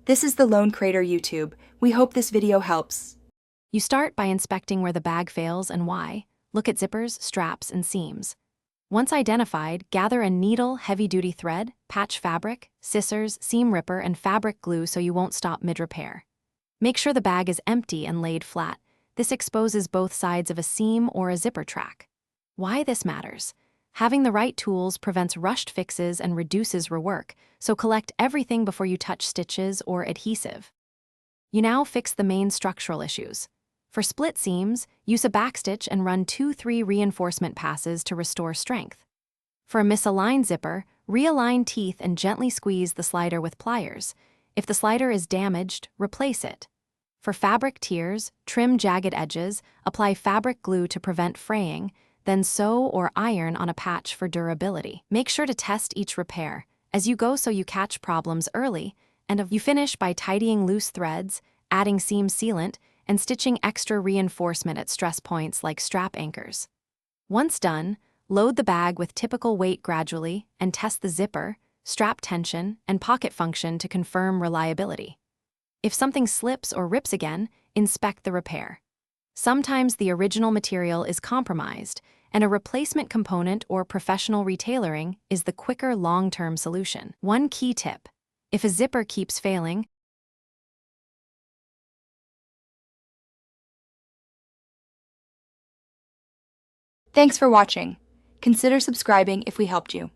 This is the Lone Crater YouTube. We hope this video helps. You start by inspecting where the bag fails and why. Look at zippers, straps, and seams. Once identified, gather a needle, heavy-duty thread, patch fabric, scissors, seam ripper, and fabric glue so you won't stop mid-repair. Make sure the bag is empty and laid flat. This exposes both sides of a seam or a zipper track. Why this matters? Having the right tools prevents rushed fixes and reduces rework, so collect everything before you touch stitches or adhesive. You now fix the main structural issues. For split seams, use a backstitch and run 2-3 reinforcement passes to restore strength. For a misaligned zipper, realign teeth and gently squeeze the slider with pliers. If the slider is damaged, replace it. For fabric tears, trim jagged edges, apply fabric glue to prevent fraying, then sew or iron on a patch for durability. Make sure to test each repair as you go so you catch problems early, and you finish by tidying loose threads, adding seam sealant, and stitching extra reinforcement at stress points like strap anchors. Once done, load the bag with typical weight gradually and test the zipper, strap tension, and pocket function to confirm reliability. If something slips or rips again, inspect the repair. Sometimes the original material is compromised, and a replacement component or professional retailoring is the quicker long-term solution. One key tip: if a zipper keeps failing, Thanks for watching. Consider subscribing if we helped you.